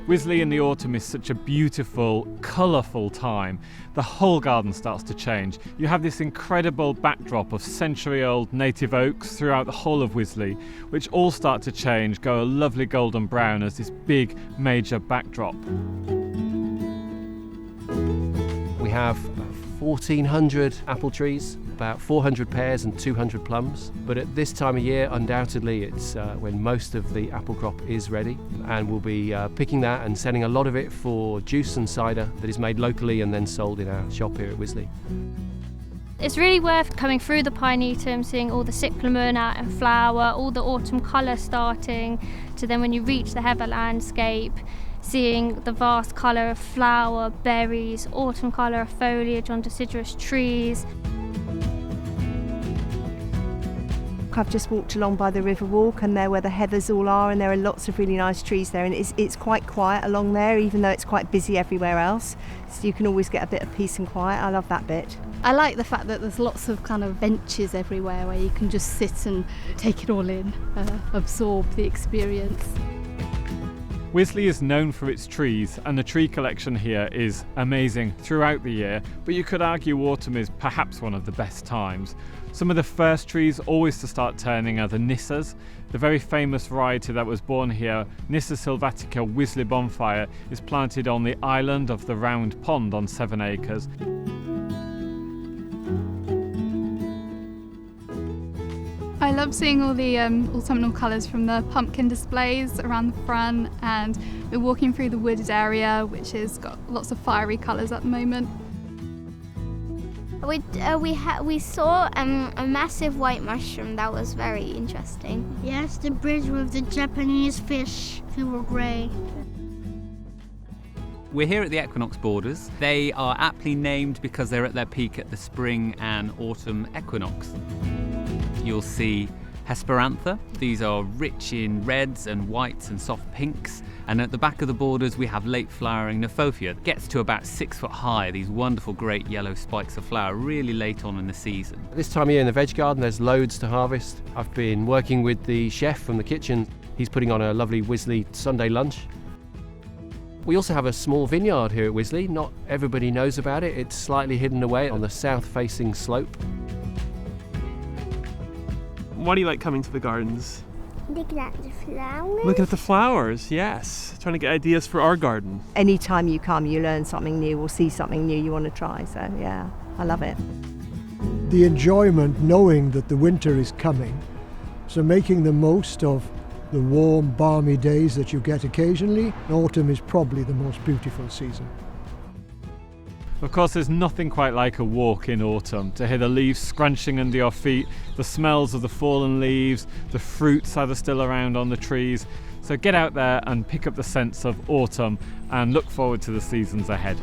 Wisley in the autumn is such a beautiful, colourful time. The whole garden starts to change. You have this incredible backdrop of century-old native oaks throughout the whole of Wisley, which all start to change, go a lovely golden brown as this big, major backdrop. We have 1,400 apple trees, about 400 pears and 200 plums. But at this time of year, undoubtedly, it's when most of the apple crop is ready. And we'll be picking that and sending a lot of it for juice and cider that is made locally and then sold in our shop here at Wisley. It's really worth coming through the pinetum, seeing all the cyclamen out in flower, all the autumn colour starting, to then when you reach the heather landscape, seeing the vast colour of flower, berries, autumn colour of foliage on deciduous trees. I've just walked along by the river walk and there where the heathers all are, and there are lots of really nice trees there, and it's quite quiet along there, even though it's quite busy everywhere else, so you can always get a bit of peace and quiet. I love that bit. I like the fact that there's lots of kind of benches everywhere where you can just sit and take it all in, absorb the experience. Wisley is known for its trees, and the tree collection here is amazing throughout the year, but you could argue autumn is perhaps one of the best times. Some of the first trees always to start turning are the Nissas. The very famous variety that was born here, Nyssa sylvatica Wisley bonfire, is planted on the island of the Round Pond on 7 acres. I love seeing all the autumnal colours from the pumpkin displays around the front, and we're walking through the wooded area, which has got lots of fiery colours at the moment. We saw a massive white mushroom that was very interesting. Yes, the bridge with the Japanese fish who were grey. We're here at the equinox borders. They are aptly named because they're at their peak at the spring and autumn equinox. You'll see Hesperantha. These are rich in reds and whites and soft pinks. And at the back of the borders, we have late flowering Nephophia. It gets to about 6 foot high, these wonderful great yellow spikes of flower, really late on in the season. This time of year in the veg garden, there's loads to harvest. I've been working with the chef from the kitchen. He's putting on a lovely Wisley Sunday lunch. We also have a small vineyard here at Wisley. Not everybody knows about it. It's slightly hidden away on the south-facing slope. Why do you like coming to the gardens? Looking at the flowers. Looking at the flowers, yes. Trying to get ideas for our garden. Anytime you come, you learn something new or see something new you want to try, so yeah, I love it. The enjoyment knowing that the winter is coming, so making the most of the warm, balmy days that you get occasionally. Autumn is probably the most beautiful season. Of course, there's nothing quite like a walk in autumn, to hear the leaves scrunching under your feet, the smells of the fallen leaves, the fruits that are still around on the trees. So get out there and pick up the sense of autumn and look forward to the seasons ahead.